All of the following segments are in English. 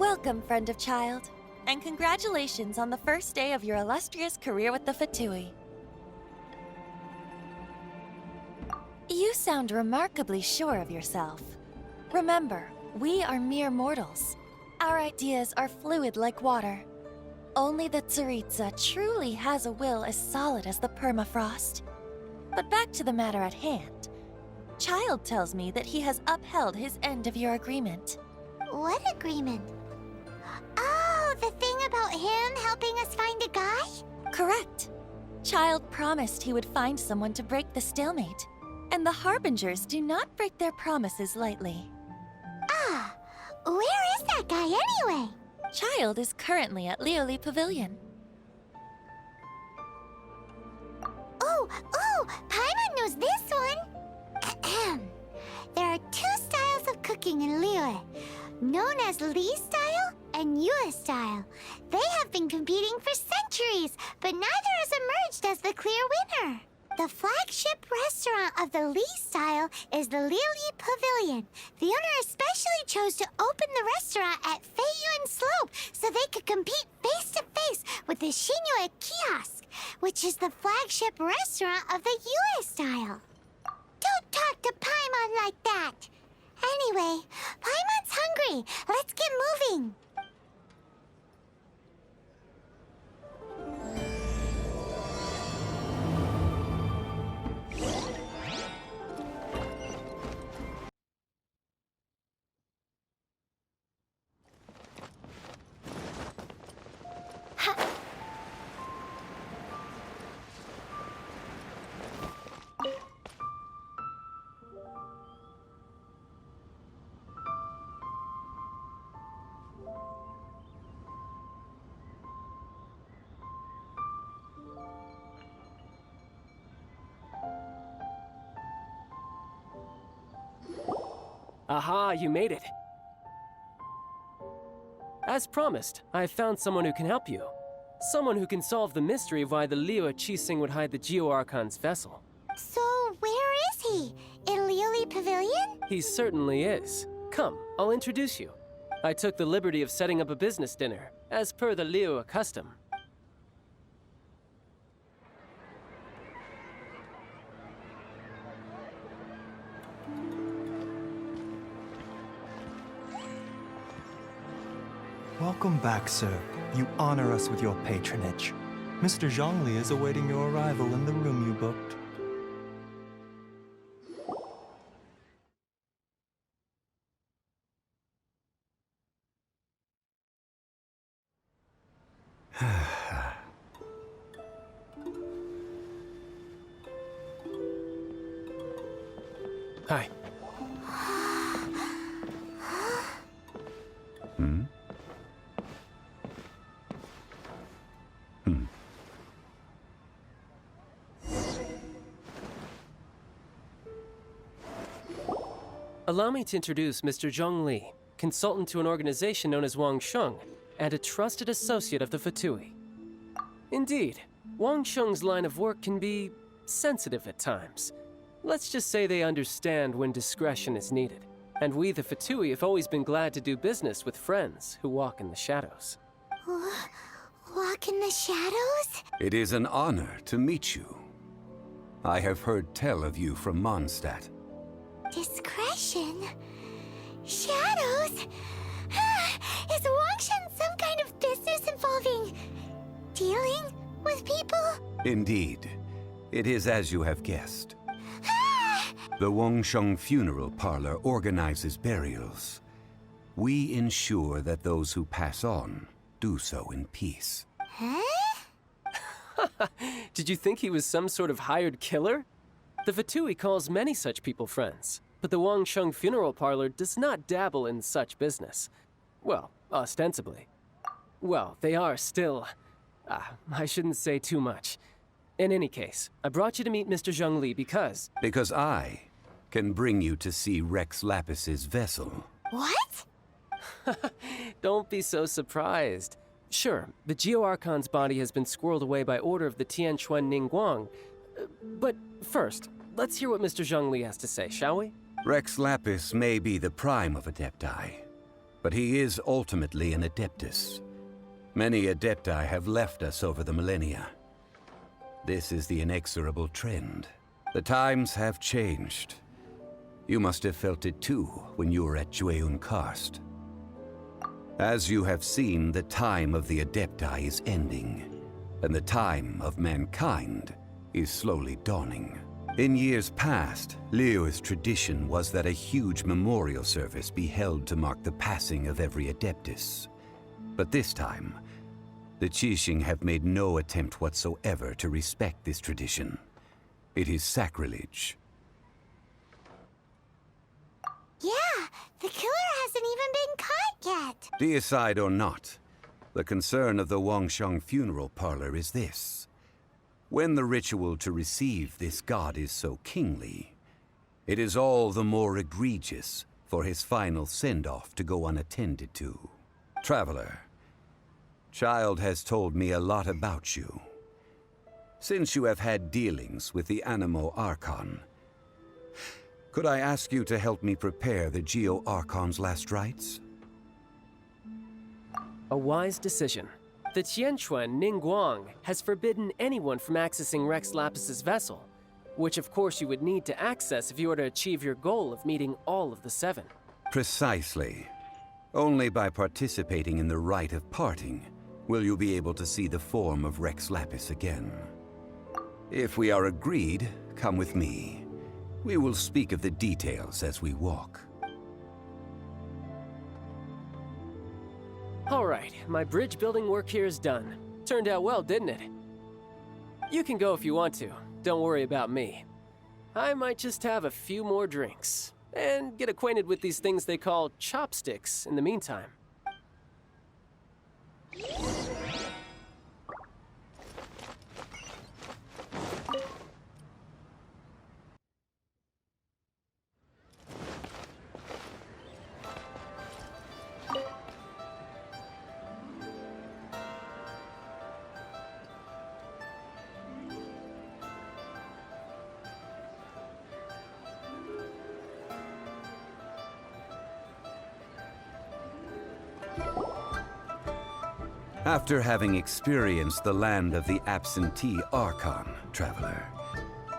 Welcome, friend of child, and congratulations on the first day of your illustrious career with the Fatui. You sound remarkably sure of yourself. Remember, we are mere mortals. Our ideas are fluid like water. Only the Tsaritsa truly has a will as solid as the permafrost. But back to the matter at hand. Child tells me that he has upheld his end of your agreement. What agreement? Oh, the thing about him helping us find a guy? Correct. Child promised he would find someone to break the stalemate. And the Harbingers do not break their promises lightly. Ah, where is that guy anyway? Child is currently at Lioli Pavilion. Oh, Paimon knows this one! Ahem. There are two styles of cooking in Liyue, known as Li style and Yue style. They have been competing for centuries, but neither has emerged as the clear winner. The flagship restaurant of the Li style is the Lioli Pavilion. The owner especially chose to open the restaurant at Feiyuan Slope so they could compete face-to-face with the Shinyue Kiosk, which is the flagship restaurant of the Yue style. Don't talk to Paimon like that! Anyway, Paimon's hungry. Let's get moving. Aha, you made it. As promised, I have found someone who can help you. Someone who can solve the mystery of why the Liyue Qixing would hide the Geo-Archon's vessel. So, where is he? In Lioli Pavilion? He certainly is. Come, I'll introduce you. I took the liberty of setting up a business dinner, as per the Liyue custom. Welcome back, sir. You honor us with your patronage. Mr. Zhongli is awaiting your arrival in the room you booked. Hi. Allow me to introduce Mr. Zhongli, consultant to an organization known as Wang Sheng, and a trusted associate of the Fatui. Indeed, Wang Sheng's line of work can be sensitive at times. Let's just say they understand when discretion is needed. And we, the Fatui, have always been glad to do business with friends who walk in the shadows. Walk in the shadows? It is an honor to meet you. I have heard tell of you from Mondstadt. Discretion? Shadows? Is Wangshan some kind of business involving dealing with people? Indeed. It is as you have guessed. The Wangsheng Funeral Parlor organizes burials. We ensure that those who pass on do so in peace. Huh? Did you think he was some sort of hired killer? The Fatui calls many such people friends, but the Wangsheng Funeral Parlor does not dabble in such business. Well, ostensibly. Well, they are still... I shouldn't say too much. In any case, I brought you to meet Mr. Zhongli because... Because I can bring you to see Rex Lapis's vessel. What? Don't be so surprised. Sure, the Geo-Archon's body has been squirreled away by order of the Tianquan Ningguang. But first, let's hear what Mr. Zhongli has to say, shall we? Rex Lapis may be the prime of Adepti, But he is ultimately an Adeptus. Many Adepti have left us over the millennia. This is the inexorable trend. The times have changed. You must have felt it too when you were at Jueun Karst. As you have seen, the time of the Adepti is ending, and the time of mankind is slowly dawning. In years past, Liyue's tradition was that a huge memorial service be held to mark the passing of every Adeptus. But this time, the Qixing have made no attempt whatsoever to respect this tradition. It is sacrilege. Yeah, the killer hasn't even been caught yet. Deicide or not, the concern of the Wangsheng funeral parlor is this. When the ritual to receive this god is so kingly, it is all the more egregious for his final send-off to go unattended to. Traveler, Child has told me a lot about you. Since you have had dealings with the Animo Archon, could I ask you to help me prepare the Geo Archon's last rites? A wise decision. The Tianquan Ningguang has forbidden anyone from accessing Rex Lapis's vessel, which of course you would need to access if you were to achieve your goal of meeting all of the 7. Precisely. Only by participating in the rite of parting will you be able to see the form of Rex Lapis again. If we are agreed, come with me. We will speak of the details as we walk. All right, my bridge building work here is done. Turned out well, didn't it? You can go if you want to. Don't worry about me. I might just have a few more drinks and get acquainted with these things they call chopsticks in the meantime. After having experienced the land of the absentee Archon, Traveler,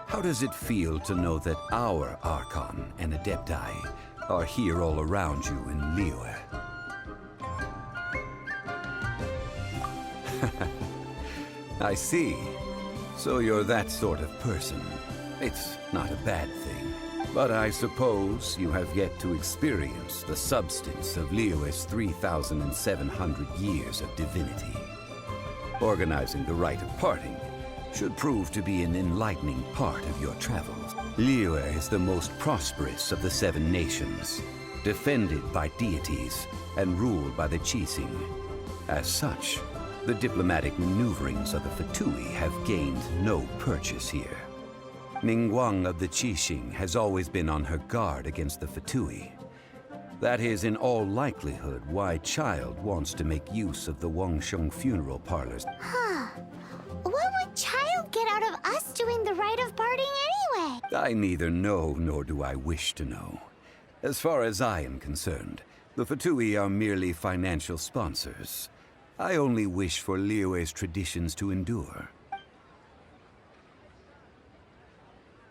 how does it feel to know that our Archon and Adepti are here all around you in Liyue? I see. So you're that sort of person. It's not a bad thing. But I suppose you have yet to experience the substance of Liyue's 3,700 years of divinity. Organizing the rite of parting should prove to be an enlightening part of your travels. Liyue is the most prosperous of the 7 nations, defended by deities and ruled by the Qixing. As such, the diplomatic maneuverings of the Fatui have gained no purchase here. Ningguang of the Qixing has always been on her guard against the Fatui. That is in all likelihood why Child wants to make use of the Wangsheng funeral parlors. Huh. What would Child get out of us doing the rite of parting anyway? I neither know nor do I wish to know. As far as I am concerned, the Fatui are merely financial sponsors. I only wish for Liyue's traditions to endure.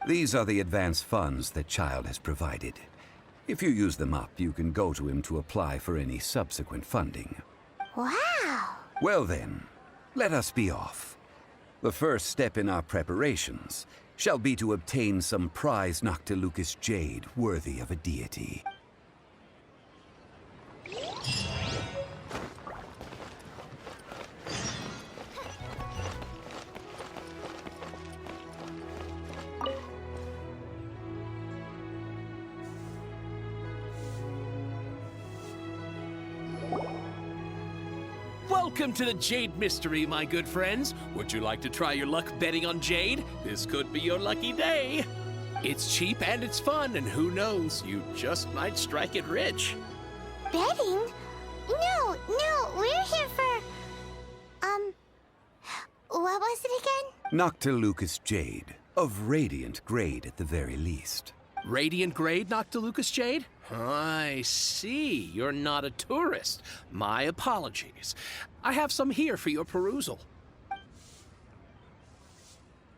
These are the advance funds that Child has provided. If you use them up, you can go to him to apply for any subsequent funding. Wow! Well then, let us be off. The first step in our preparations shall be to obtain some prize Noctilucous jade worthy of a deity. Welcome to the Jade Mystery, my good friends. Would you like to try your luck betting on Jade? This could be your lucky day. It's cheap and it's fun, and who knows, you just might strike it rich. Betting? No, we're here for... what was it again? Noctilucous jade, of radiant grade at the very least. Radiant grade Noctilucous Jade? I see. You're not a tourist. My apologies. I have some here for your perusal.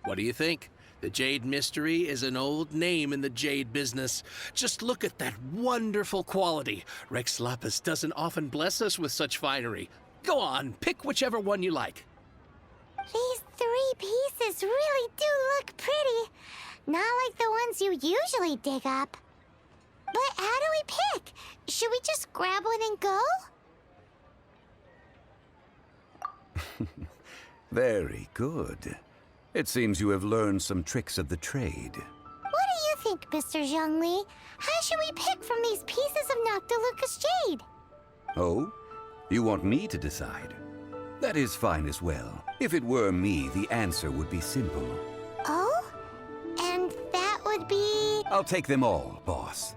What do you think? The Jade Mystery is an old name in the jade business. Just look at that wonderful quality. Rex Lapis doesn't often bless us with such finery. Go on, pick whichever one you like. These 3 pieces really do look pretty. Not like the ones you usually dig up. But how do we pick? Should we just grab one and go? Very good. It seems you have learned some tricks of the trade. What do you think, Mr. Zhongli? How should we pick from these pieces of Noctilucous jade? Oh? You want me to decide? That is fine as well. If it were me, the answer would be simple. Oh? And that would be... I'll take them all, boss.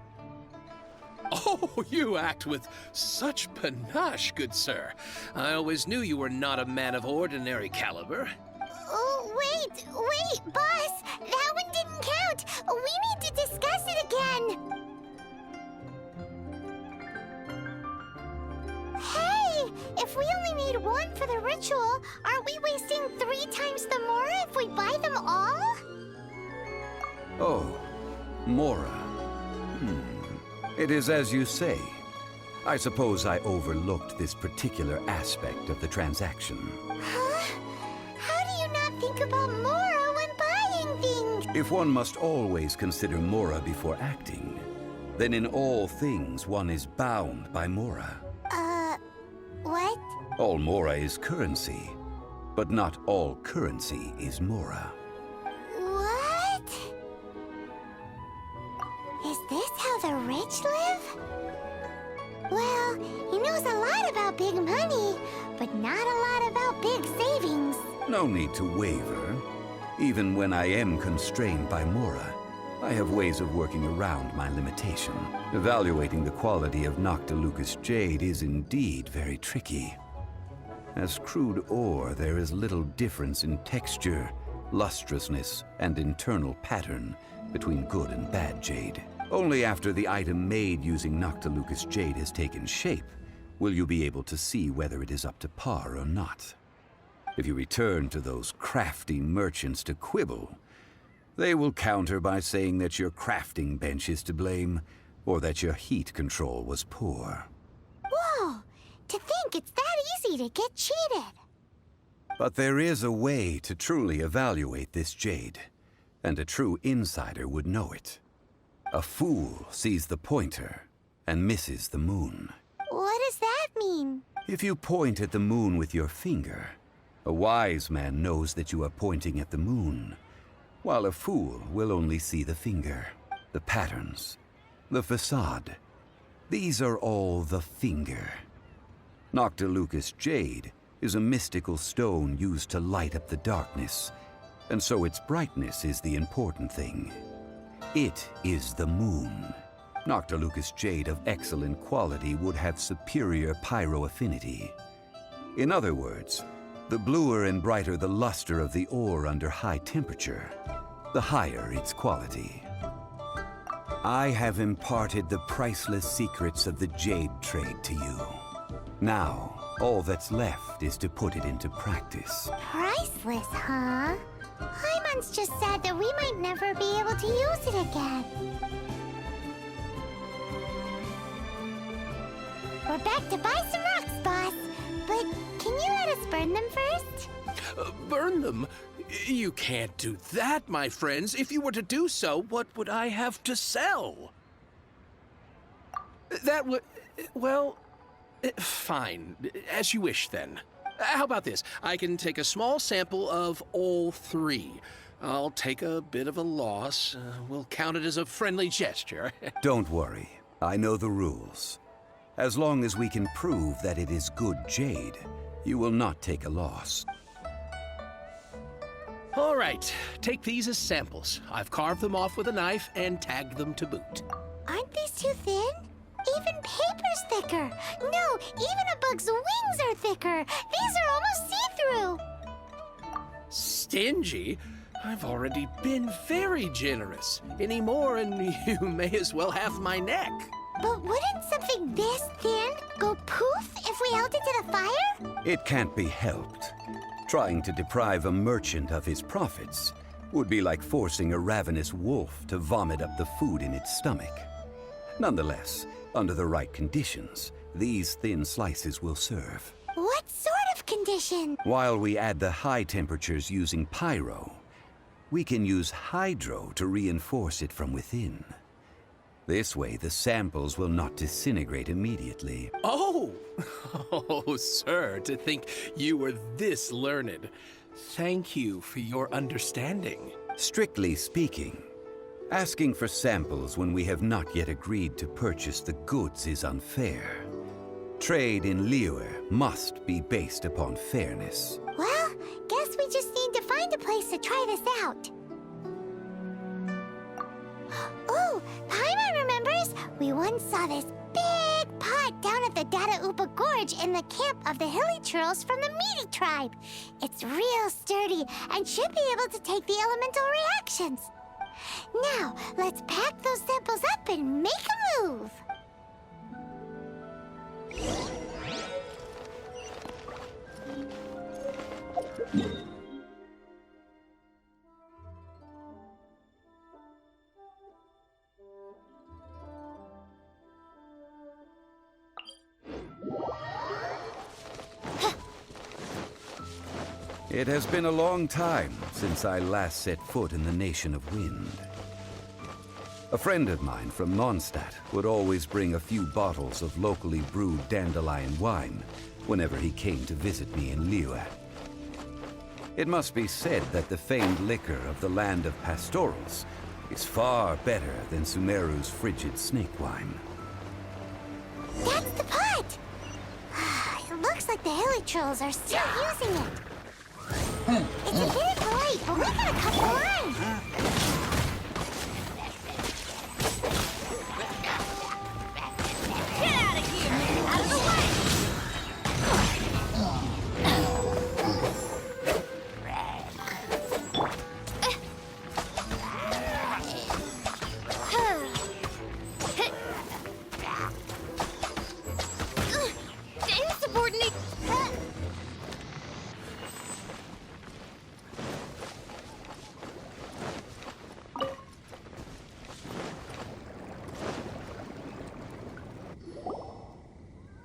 Oh, you act with such panache, good sir. I always knew you were not a man of ordinary caliber. Oh, wait, boss! That one didn't count! We need to discuss it again! Hey! If we only need 1 for the ritual, aren't we wasting 3 times the Mora if we buy them all? Oh, Mora. It is as you say. I suppose I overlooked this particular aspect of the transaction. Huh? How do you not think about Mora when buying things? If one must always consider Mora before acting, then in all things one is bound by Mora. What? All Mora is currency, but not all currency is Mora. What? Is this how the rich live? Well, he knows a lot about big money, but not a lot about big savings. No need to waver. Even when I am constrained by Mora, I have ways of working around my limitation. Evaluating the quality of Noctilucous jade is indeed very tricky. As crude ore, there is little difference in texture, lustrousness, and internal pattern between good and bad jade. Only after the item made using Noctilucous jade has taken shape will you be able to see whether it is up to par or not. If you return to those crafty merchants to quibble, they will counter by saying that your crafting bench is to blame, or that your heat control was poor. Whoa! To think it's that easy to get cheated! But there is a way to truly evaluate this jade, and a true insider would know it. A fool sees the pointer and misses the moon. What does that mean? If you point at the moon with your finger, a wise man knows that you are pointing at the moon, while a fool will only see the finger, the patterns, the facade. These are all the finger. Noctilucous jade is a mystical stone used to light up the darkness, and so its brightness is the important thing. It is the moon. Noctilucous jade of excellent quality would have superior pyro-affinity. In other words, the bluer and brighter the luster of the ore under high temperature, the higher its quality. I have imparted the priceless secrets of the jade trade to you. Now, all that's left is to put it into practice. Priceless, huh? Hyman's just said that we might never be able to use it again. We're back to buy some rocks, boss. But can you let us burn them first? Burn them? You can't do that, my friends. If you were to do so, what would I have to sell? That would... well... fine. As you wish, then. How about this? I can take a small sample of all 3. I'll take a bit of a loss. We'll count it as a friendly gesture. Don't worry. I know the rules. As long as we can prove that it is good jade, you will not take a loss. All right. Take these as samples. I've carved them off with a knife and tagged them to boot. Aren't these too thin? Even paper's thicker. No, even a bug's wings are thicker. These are almost see-through. Stingy? I've already been very generous. Any more and you may as well have my neck. But wouldn't something this thin go poof if we held it to the fire? It can't be helped. Trying to deprive a merchant of his profits would be like forcing a ravenous wolf to vomit up the food in its stomach. Nonetheless, under the right conditions, these thin slices will serve. What sort of condition? While we add the high temperatures using pyro, we can use hydro to reinforce it from within. This way, the samples will not disintegrate immediately. Oh! Oh, sir, to think you were this learned. Thank you for your understanding. Strictly speaking, asking for samples when we have not yet agreed to purchase the goods is unfair. Trade in Liyue must be based upon fairness. Well, guess we just need to find a place to try this out. Oh, Paimon remembers we once saw this big pot down at the Dada Upa Gorge in the camp of the Hilly Churls from the Meaty tribe. It's real sturdy and should be able to take the elemental reactions. Now, let's pack those samples up and make a move. It has been a long time since I last set foot in the Nation of Wind. A friend of mine from Mondstadt would always bring a few bottles of locally brewed Dandelion Wine whenever he came to visit me in Liyue. It must be said that the famed liquor of the land of pastorals is far better than Sumeru's frigid snake wine. That's the pot! It looks like the Hilly Trolls are still using it. It's a hidden right, but we gotta cut the line! Get out of here! Out of the way! Insubordinate!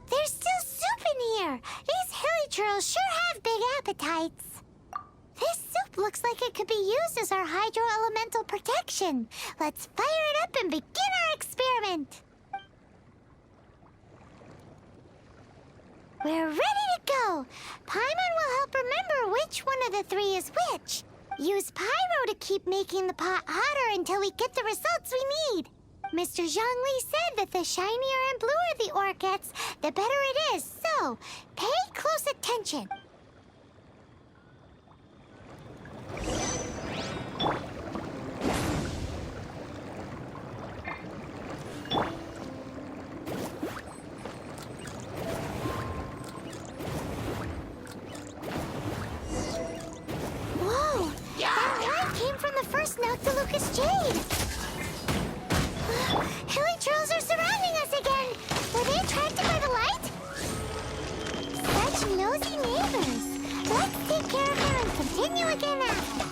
There's still soup in here! These Hilly Churls sure have big appetites. This soup looks like it could be used as our hydro-elemental protection. Let's fire it up and begin our experiment. We're ready to go. Paimon will help remember which one of the three is which. Use pyro to keep making the pot hotter until we get the results we need. Mr. Zhongli said that the shinier and bluer the ore gets, the better it is. So, pay close attention. Whoa! That light came from the first note to Lucas Jade. Hilly Trolls are surrounding us again. Were they attracted by the light? Such nosy neighbors. Let's take care of her and continue again after.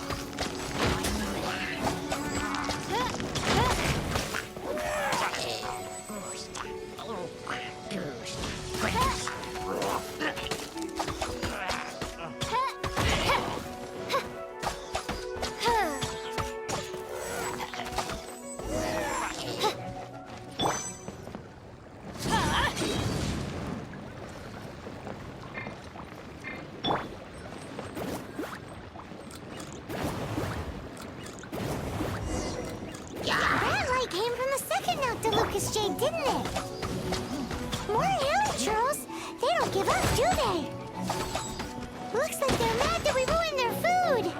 That light came from the second note to Lucas Jade, didn't it? More Hilly Trolls. They don't give up, do they? Looks like they're mad that we ruined their food.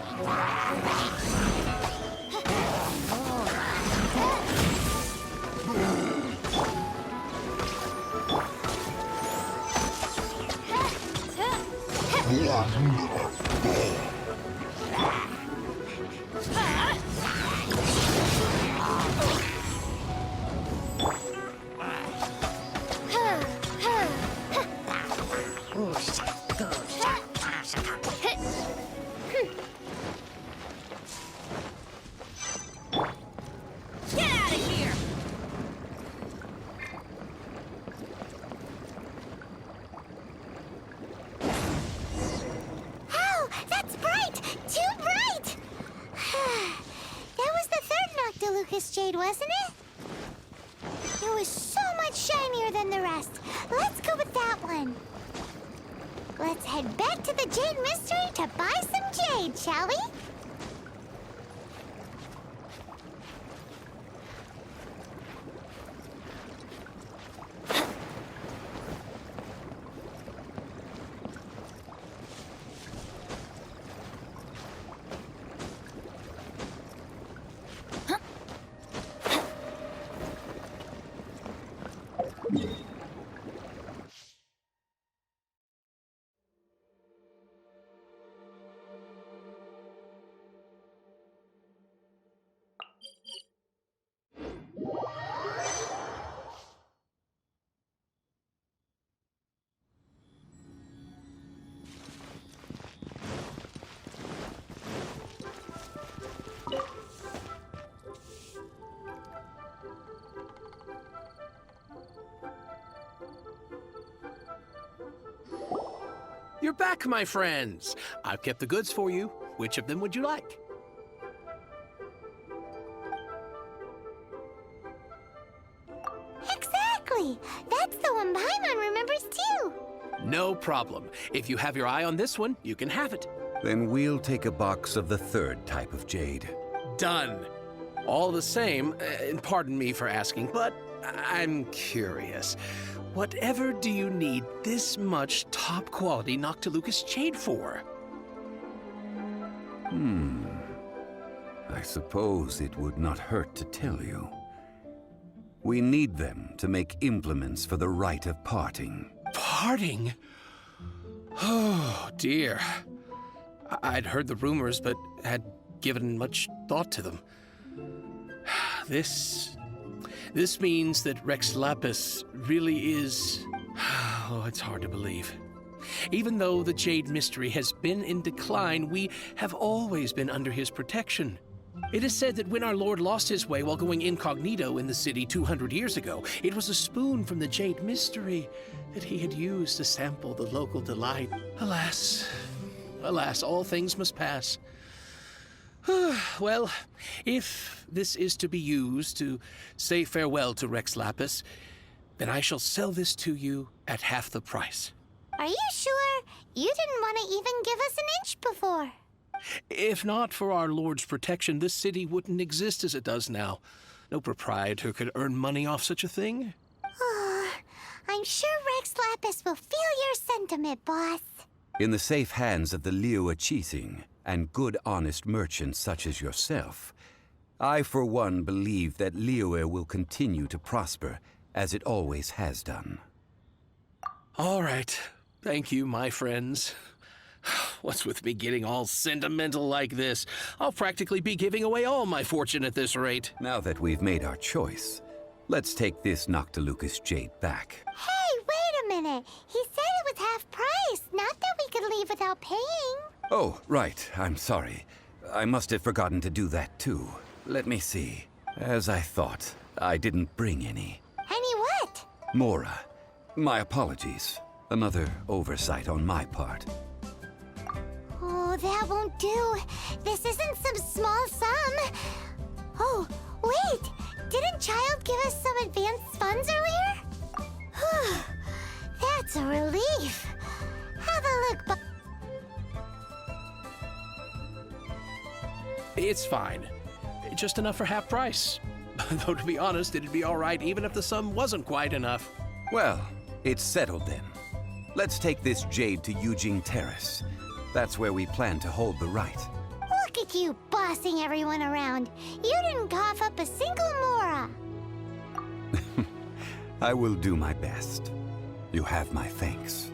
wasn't it? It was so much shinier than the rest. Let's go with that one. Let's head back to the Jade Mystery to buy some jade, shall we? You're back, my friends. I've kept the goods for you. Which of them would you like? Exactly! That's the one Paimon remembers too! No problem. If you have your eye on this one, you can have it. Then we'll take a box of the third type of jade. Done. All the same, and pardon me for asking, but I'm curious. Whatever do you need this much top-quality Noctilucous jade for? I suppose it would not hurt to tell you. We need them to make implements for the rite of parting. Parting? Oh, dear. I'd heard the rumors, but had given much thought to them. This means that Rex Lapis really is... Oh, it's hard to believe. Even though the Jade Mystery has been in decline, we have always been under his protection. It is said that when our Lord lost his way while going incognito in the city 200 years ago, it was a spoon from the Jade Mystery that he had used to sample the local delight. Alas, all things must pass. Well, if this is to be used to say farewell to Rex Lapis, then I shall sell this to you at half the price. Are you sure? You didn't want to even give us an inch before. If not for our Lord's protection, this city wouldn't exist as it does now. No proprietor could earn money off such a thing. I'm sure Rex Lapis will feel your sentiment, boss. In the safe hands of the Liyue Qixing and good honest merchants such as yourself, I for one believe that Liyue will continue to prosper as it always has done. All right. Thank you, my friends. What's with me getting all sentimental like this? I'll practically be giving away all my fortune at this rate. Now that we've made our choice, let's take this Noctilucous jade back. Hey, wait a minute. He said it was half price, not that we could leave without paying. Oh, right. I'm sorry. I must have forgotten to do that too. Let me see. As I thought, I didn't bring any. Any what? Mora. My apologies. Another oversight on my part. Oh, that won't do. This isn't some small sum. Oh, wait. Didn't Child give us some advanced funds earlier? That's a relief. Have a look, It's fine. Just enough for half price. Though to be honest, it'd be all right even if the sum wasn't quite enough. Well, it's settled then. Let's take this jade to Yujing Terrace. That's where we plan to hold the rite. Look at you bossing everyone around. You didn't cough up a single Mora. I will do my best. You have my thanks.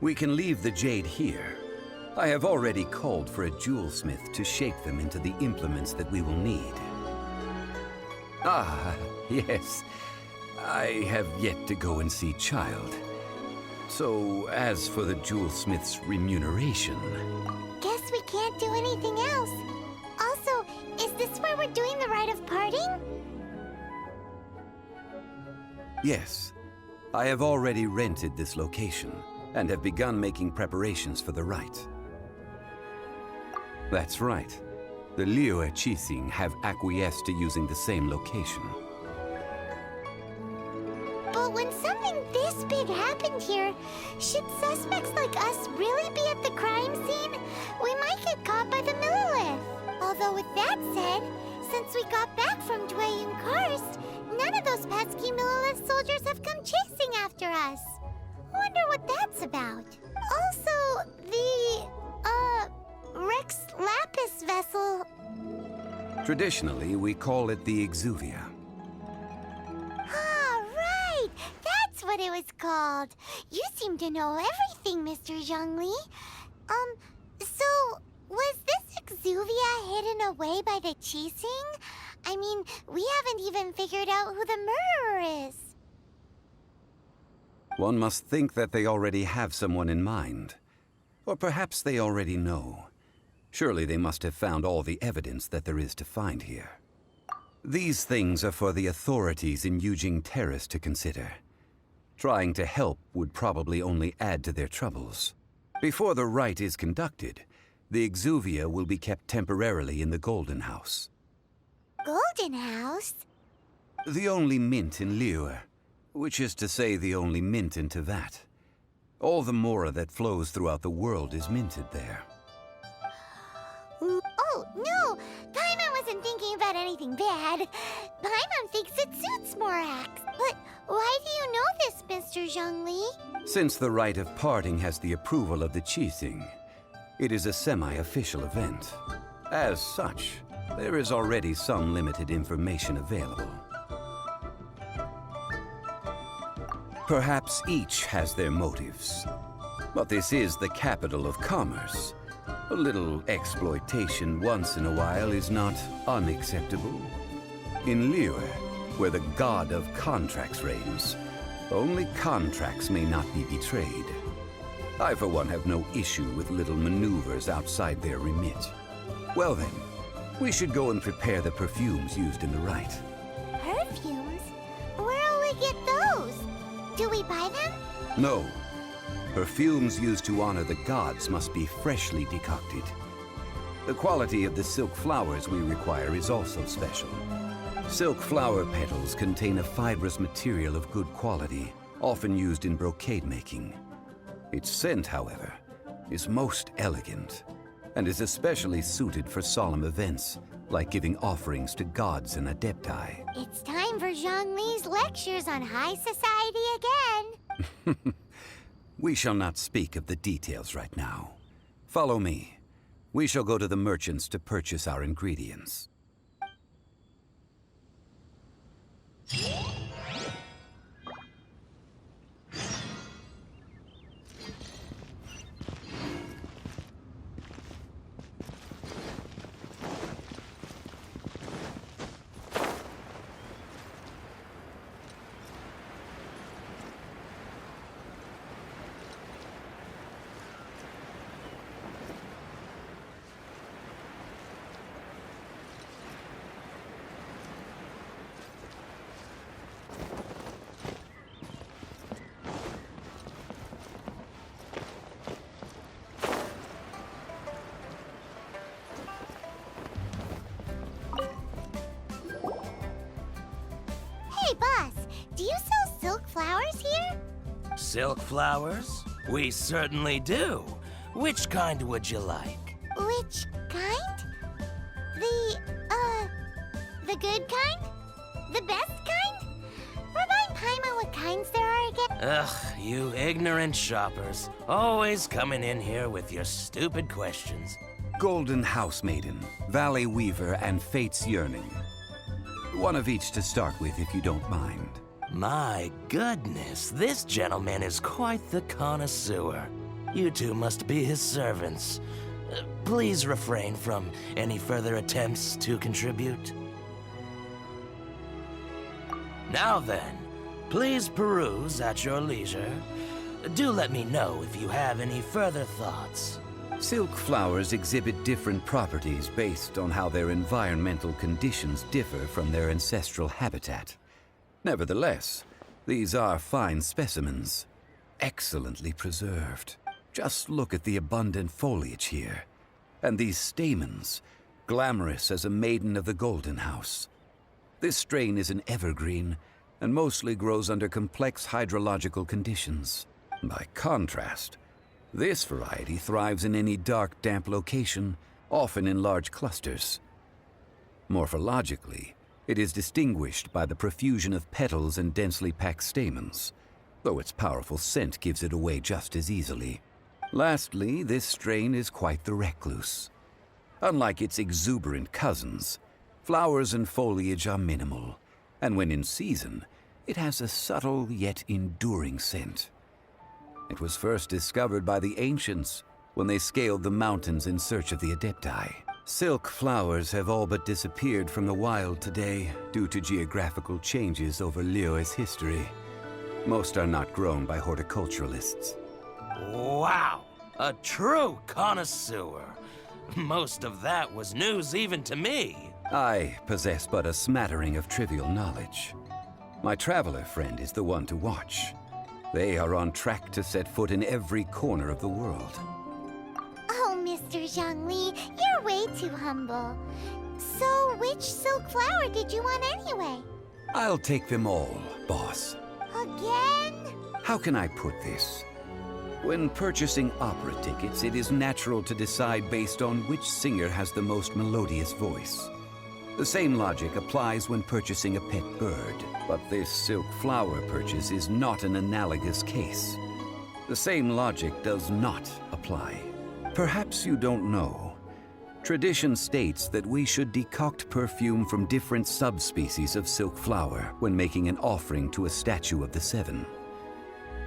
We can leave the jade here. I have already called for a jewelsmith to shape them into the implements that we will need. Ah, yes. I have yet to go and see Child. So, as for the jewelsmith's remuneration... Guess we can't do anything else. Also, is where we're doing the Rite of Parting? Yes. I have already rented this location, and have begun making preparations for the rite. That's right. The Liyue Qixing have acquiesced to using the same location. But when something this big happened here, should suspects like us really be at the crime scene? We might get caught by the Millilith. Although with that said, since we got back from Dwayne Karst, none of those pesky Millilith soldiers have come chasing after us. Wonder what that's about. Also, the, Rex Lapis vessel. Traditionally, we call it the Exuvia. Ah, right! That's what it was called. You seem to know everything, Mr. Zhongli. So, was this Exuvia hidden away by the Qixing? I mean, we haven't even figured out who the murderer is. One must think that they already have someone in mind. Or perhaps they already know. Surely they must have found all the evidence that there is to find here. These things are for the authorities in Yujing Terrace to consider. Trying to help would probably only add to their troubles. Before the rite is conducted, the Exuvia will be kept temporarily in the Golden House. Golden House? The only mint in Liyue, which is to say the only mint in Teyvat. All the mora that flows throughout the world is minted there. Oh, no! Paimon wasn't thinking about anything bad. Paimon thinks it suits Morax. But why do you know this, Mr. Zhongli? Since the Rite of Parting has the approval of the Qixing, it is a semi-official event. As such, there is already some limited information available. Perhaps each has their motives. But this is the capital of commerce. A little exploitation once in a while is not unacceptable. In Liyue, where the god of contracts reigns, only contracts may not be betrayed. I, for one, have no issue with little maneuvers outside their remit. Well then, we should go and prepare the perfumes used in the rite. Perfumes? Where'll we get those? Do we buy them? No. Perfumes used to honor the gods must be freshly decocted. The quality of the silk flowers we require is also special. Silk flower petals contain a fibrous material of good quality, often used in brocade making. Its scent, however, is most elegant, and is especially suited for solemn events, like giving offerings to gods and adepti. It's time for Zhongli's lectures on high society again. We shall not speak of the details right now. Follow me. We shall go to the merchants to purchase our ingredients. Hey, boss, do you sell silk flowers here? Silk flowers? We certainly do. Which kind would you like? Which kind? The good kind? The best kind? Remind Paimon what kinds there are again. Ugh, you ignorant shoppers. Always coming in here with your stupid questions. Golden House Maiden, Valley Weaver, and Fate's Yearning. One of each to start with, if you don't mind. My goodness, this gentleman is quite the connoisseur. You two must be his servants. Please refrain from any further attempts to contribute. Now then, please peruse at your leisure. Do let me know if you have any further thoughts. Silk flowers exhibit different properties based on how their environmental conditions differ from their ancestral habitat. Nevertheless, these are fine specimens, excellently preserved. Just look at the abundant foliage here, and these stamens, glamorous as a maiden of the Golden House. This strain is an evergreen, and mostly grows under complex hydrological conditions. By contrast, this variety thrives in any dark, damp location, often in large clusters. Morphologically, it is distinguished by the profusion of petals and densely packed stamens, though its powerful scent gives it away just as easily. Lastly, this strain is quite the recluse. Unlike its exuberant cousins, flowers and foliage are minimal, and when in season, it has a subtle yet enduring scent. It was first discovered by the ancients when they scaled the mountains in search of the Adepti. Silk flowers have all but disappeared from the wild today due to geographical changes over Liyue's history. Most are not grown by horticulturalists. Wow, a true connoisseur. Most of that was news even to me. I possess but a smattering of trivial knowledge. My traveler friend is the one to watch. They are on track to set foot in every corner of the world. Oh, Mr. Zhongli, you're way too humble. So, which silk flower did you want anyway? I'll take them all, boss. Again? How can I put this? When purchasing opera tickets, it is natural to decide based on which singer has the most melodious voice. The same logic applies when purchasing a pet bird, but this silk flower purchase is not an analogous case. The same logic does not apply. Perhaps you don't know. Tradition states that we should decoct perfume from different subspecies of silk flower when making an offering to a statue of the Seven.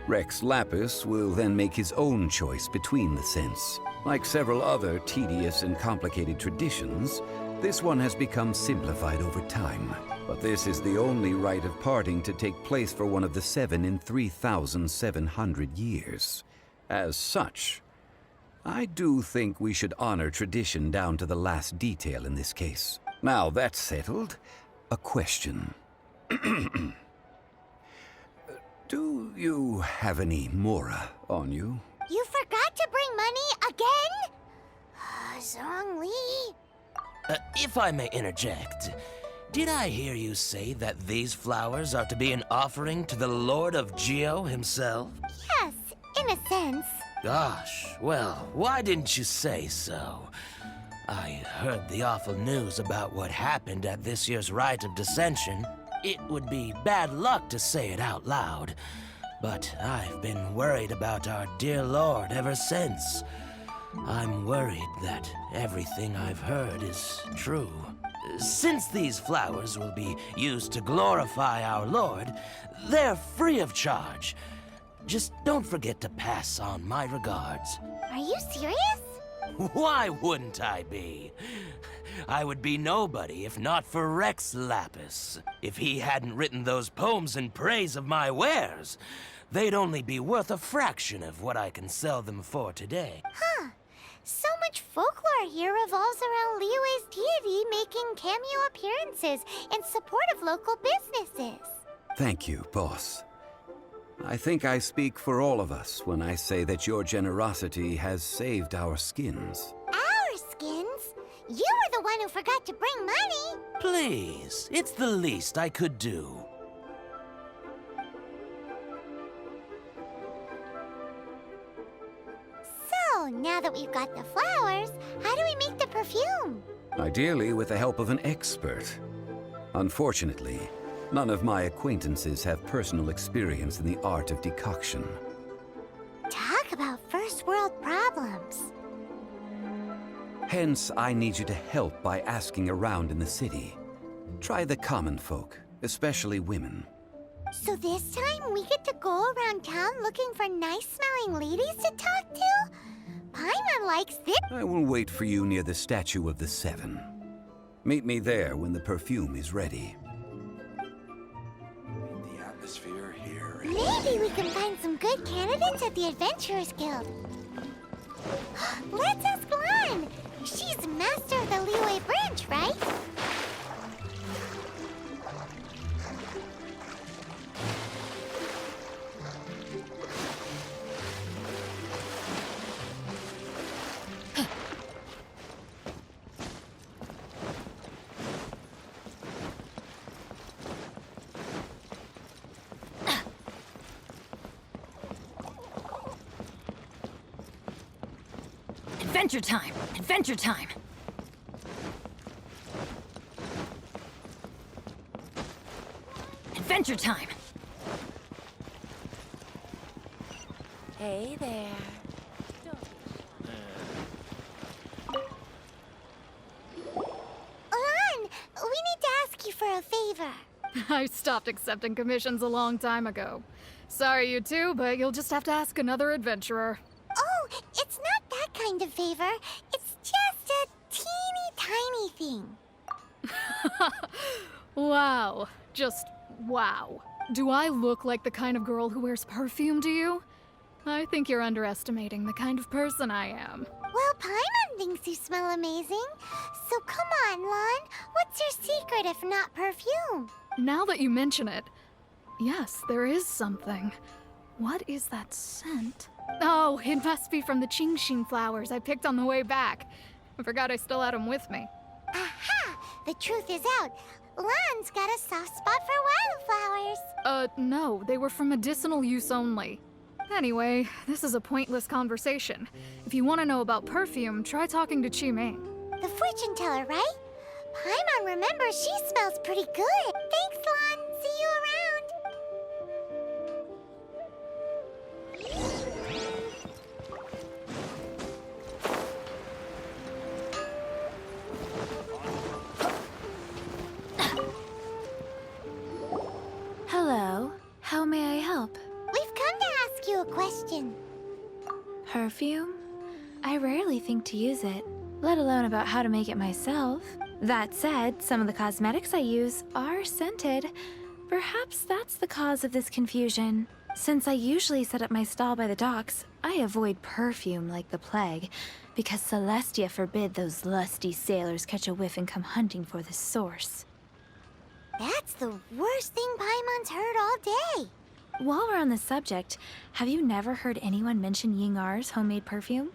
Rex Lapis will then make his own choice between the scents. Like several other tedious and complicated traditions, this one has become simplified over time. But this is the only rite of parting to take place for one of the Seven in 3,700 years. As such, I do think we should honor tradition down to the last detail in this case. Now that's settled, a question. Do you have any Mora on you? You forgot to bring money again? Zhongli. If I may interject, did I hear you say that these flowers are to be an offering to the Lord of Geo himself? Yes, in a sense. Gosh, well, why didn't you say so? I heard the awful news about what happened at this year's Rite of Dissension. It would be bad luck to say it out loud, but I've been worried about our dear Lord ever since. I'm worried that everything I've heard is true. Since these flowers will be used to glorify our Lord, they're free of charge. Just don't forget to pass on my regards. Are you serious? Why wouldn't I be? I would be nobody if not for Rex Lapis. If he hadn't written those poems in praise of my wares, they'd only be worth a fraction of what I can sell them for today. Huh. So much folklore here revolves around Liyue's deity making cameo appearances in support of local businesses. Thank you, boss. I think I speak for all of us when I say that your generosity has saved our skins. Our skins? You were the one who forgot to bring money. Please, it's the least I could do. So, now that we've got the flowers, how do we make the perfume? Ideally with the help of an expert. Unfortunately, none of my acquaintances have personal experience in the art of decoction. Talk about first world problems. Hence, I need you to help by asking around in the city. Try the common folk, especially women. So this time we get to go around town looking for nice-smelling ladies to talk to? Paimon likes this. I will wait for you near the statue of the Seven. Meet me there when the perfume is ready. The atmosphere here. Maybe we can find some good candidates at the Adventurers Guild. Let's ask Lan! She's master of the Liyue branch, right? Adventure time! Adventure time! Adventure time! Hey there. Lan, we need to ask you for a favor. I stopped accepting commissions a long time ago. Sorry, you two, but you'll just have to ask another adventurer. Oh, it's not that kind of favor. It's just a teeny tiny thing. Wow. Just wow. Do I look like the kind of girl who wears perfume to you? I think you're underestimating the kind of person I am. Well, Paimon thinks you smell amazing. So come on, Lan. What's your secret if not perfume? Now that you mention it, yes, there is something. What is that scent? Oh, it must be from the GENSHIN flowers I picked on the way back. I forgot I still had them with me. Aha! The truth is out. Lan's got a soft spot for wildflowers. No, they were for medicinal use only. Anyway, this is a pointless conversation. If you want to know about perfume, try talking to Qiming. The fortune teller, right? Paimon remembers she smells pretty good. Thanks, Lan. See you around. Hello. How may I help? We've come to ask you a question. Perfume? I rarely think to use it, let alone about how to make it myself. That said, some of the cosmetics I use are scented. Perhaps that's the cause of this confusion. Since I usually set up my stall by the docks, I avoid perfume like the plague, because Celestia forbid those lusty sailors catch a whiff and come hunting for the source. That's the worst thing Paimon's heard all day. While we're on the subject, have you never heard anyone mention Yingar's homemade perfume?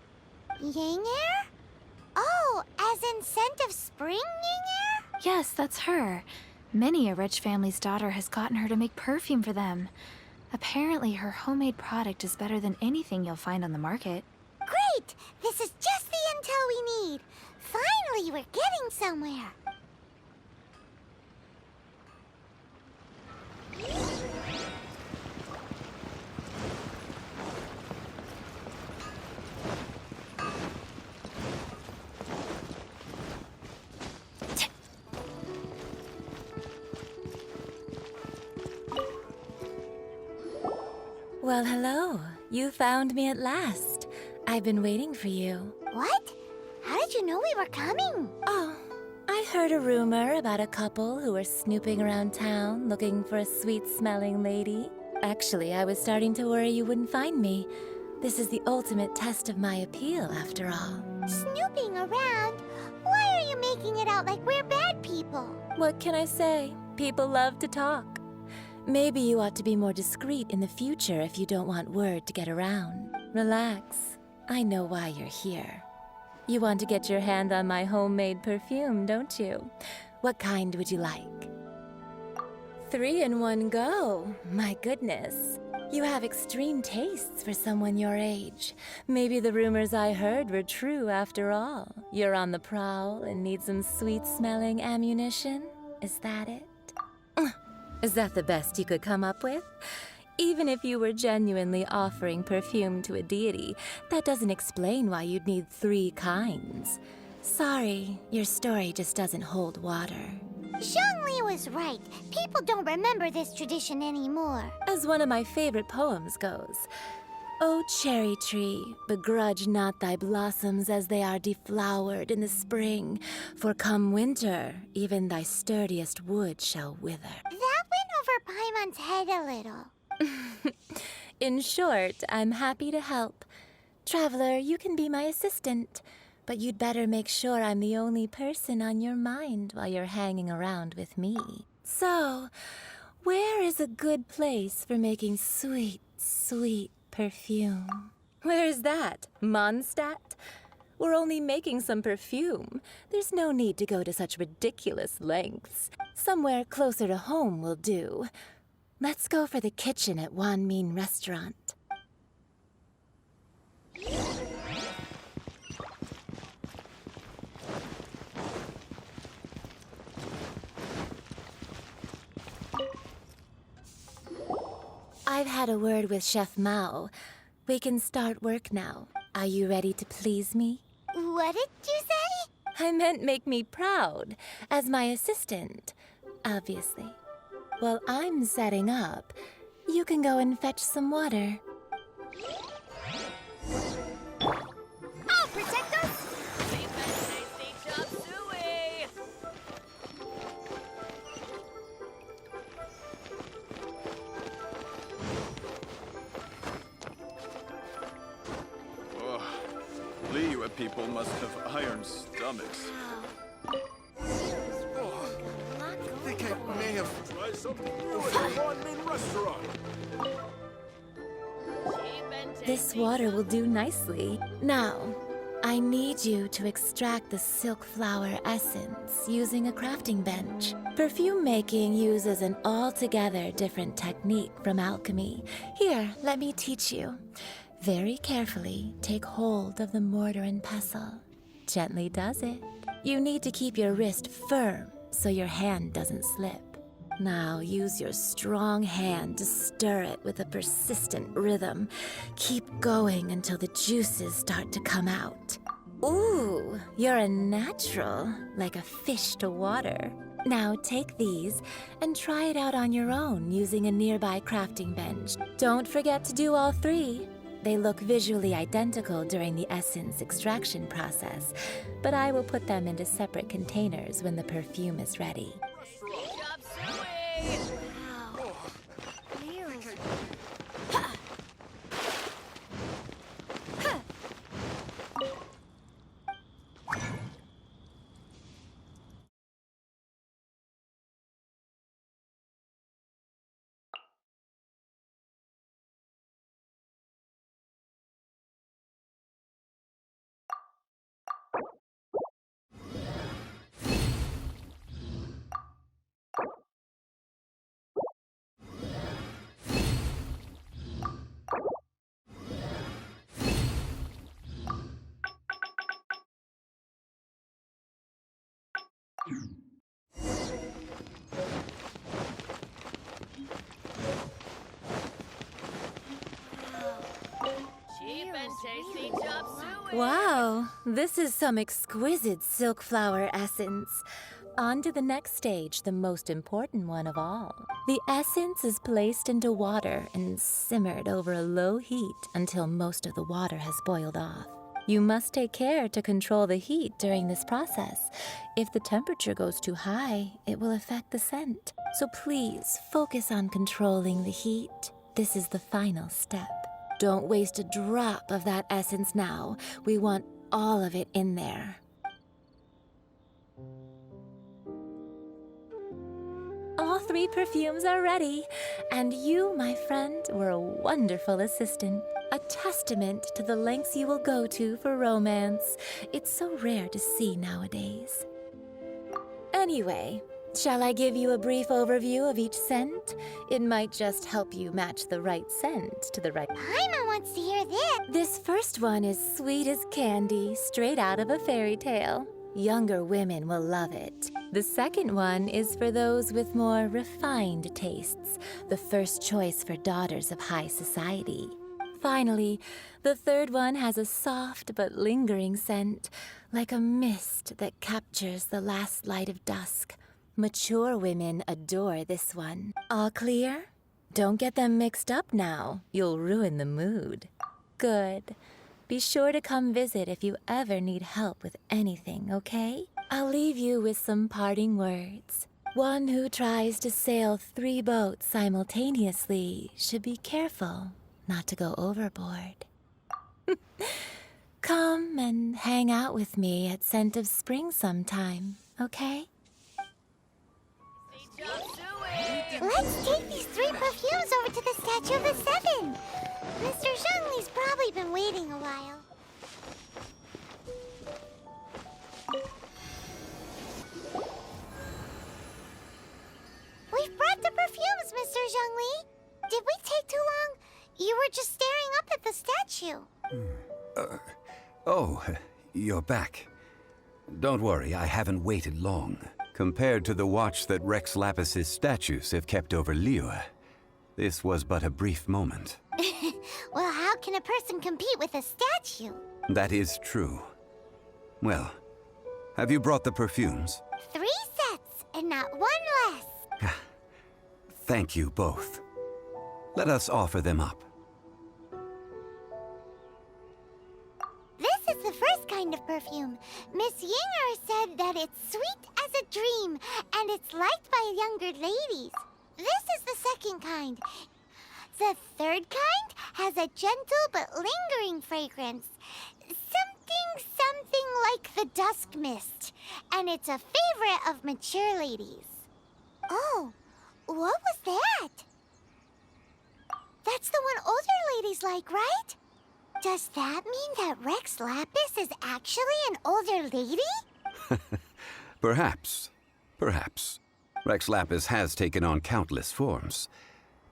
Yingar? Oh, as in scent of spring, Yingar? Yes, that's her. Many a rich family's daughter has gotten her to make perfume for them. Apparently, her homemade product is better than anything you'll find on the market. Great! This is just the intel we need. Finally, we're getting somewhere. Well, hello. You found me at last. I've been waiting for you. What? How did you know we were coming? Oh, I heard a rumor about a couple who were snooping around town looking for a sweet-smelling lady. Actually, I was starting to worry you wouldn't find me. This is the ultimate test of my appeal, after all. Snooping around? Why are you making it out like we're bad people? What can I say? People love to talk. Maybe you ought to be more discreet in the future if you don't want word to get around. Relax. I know why you're here. You want to get your hand on my homemade perfume, don't you? What kind would you like? 3 in one go. My goodness. You have extreme tastes for someone your age. Maybe the rumors I heard were true after all. You're on the prowl and need some sweet-smelling ammunition? Is that it? Is that the best you could come up with? Even if you were genuinely offering perfume to a deity, that doesn't explain why you'd need 3 kinds. Sorry, your story just doesn't hold water. Zhongli was right. People don't remember this tradition anymore. As one of my favorite poems goes, O cherry tree, begrudge not thy blossoms as they are deflowered in the spring, for come winter, even thy sturdiest wood shall wither. That went over Paimon's head a little. In short, I'm happy to help. Traveler, you can be my assistant, but you'd better make sure I'm the only person on your mind while you're hanging around with me. So, where is a good place for making sweet, sweet perfume? Where is that? Mondstadt? We're only making some perfume. There's no need to go to such ridiculous lengths. Somewhere closer to home will do. Let's go for the kitchen at Wan Min Restaurant. I've had a word with Chef Mao. We can start work now. Are you ready to please me? What did you say? I meant make me proud, as my assistant, obviously. While I'm setting up, you can go and fetch some water. I'll protect us! Liyue people must have iron stomachs. I think I may have tried something new at the Wan Min restaurant. This water will do nicely. Now, I need you to extract the silk flower essence using a crafting bench. Perfume making uses an altogether different technique from alchemy. Here, let me teach you. Very carefully, take hold of the mortar and pestle. Gently does it. You need to keep your wrist firm so your hand doesn't slip. Now use your strong hand to stir it with a persistent rhythm. Keep going until the juices start to come out. Ooh, you're a natural, like a fish to water. Now take these and try it out on your own using a nearby crafting bench. Don't forget to do all three. They look visually identical during the essence extraction process, but I will put them into separate containers when the perfume is ready. Wow, this is some exquisite silk flower essence. On to the next stage, the most important one of all. The essence is placed into water and simmered over a low heat until most of the water has boiled off. You must take care to control the heat during this process. If the temperature goes too high, it will affect the scent. So please focus on controlling the heat. This is the final step. Don't waste a drop of that essence now. We want all of it in there. All three perfumes are ready, and you, my friend, were a wonderful assistant. A testament to the lengths you will go to for romance. It's so rare to see nowadays. Anyway, shall I give you a brief overview of each scent? It might just help you match the right scent to the right... Paimon wants to hear this. This first one is sweet as candy, straight out of a fairy tale. Younger women will love it. The second one is for those with more refined tastes, the first choice for daughters of high society. Finally, the third one has a soft but lingering scent, like a mist that captures the last light of dusk. Mature women adore this one. All clear? Don't get them mixed up now. You'll ruin the mood. Good. Be sure to come visit if you ever need help with anything, okay? I'll leave you with some parting words. One who tries to sail 3 boats simultaneously should be careful not to go overboard. Come and hang out with me at Scent of Spring sometime, okay? Let's take these 3 perfumes over to the Statue of the Seven. Mr. Zhongli's probably been waiting a while. We've brought the perfumes, Mr. Zhongli. Did we take too long? You were just staring up at the statue. Oh, you're back. Don't worry, I haven't waited long. Compared to the watch that Rex Lapis's statues have kept over Liyue, this was but a brief moment. Well, how can a person compete with a statue? That is true. Well, have you brought the perfumes? 3 sets, and not 1 less. Thank you both. Let us offer them up. This is the first kind of perfume. Miss Yinger said that it's sweet as a dream, and it's liked by younger ladies. This is the second kind. The third kind has a gentle but lingering fragrance. Something like the dusk mist. And it's a favorite of mature ladies. Oh, what was that? That's the one older ladies like, right? Does that mean that Rex Lapis is actually an older lady? Perhaps. Perhaps. Rex Lapis has taken on countless forms.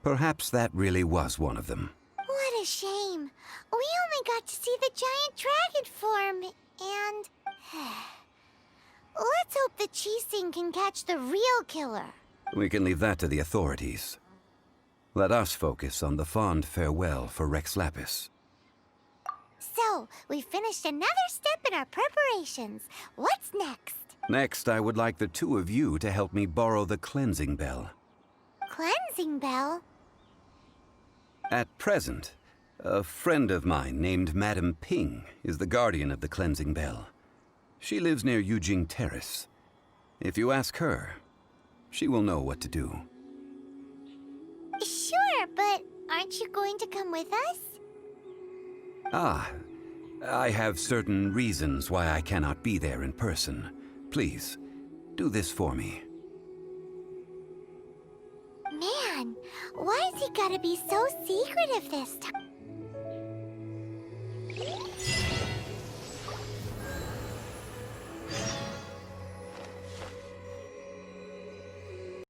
Perhaps that really was one of them. What a shame. We only got to see the giant dragon form, and... Let's hope the Qixing can catch the real killer. We can leave that to the authorities. Let us focus on the fond farewell for Rex Lapis. So, we finished another step in our preparations. What's next? Next, I would like the 2 of you to help me borrow the cleansing bell. Cleansing bell? At present, a friend of mine named Madame Ping is the guardian of the cleansing bell. She lives near Yujing Terrace. If you ask her, she will know what to do. Sure, but aren't you going to come with us? Ah, I have certain reasons why I cannot be there in person. Please, do this for me. Man, why has he gotta be so secretive this time?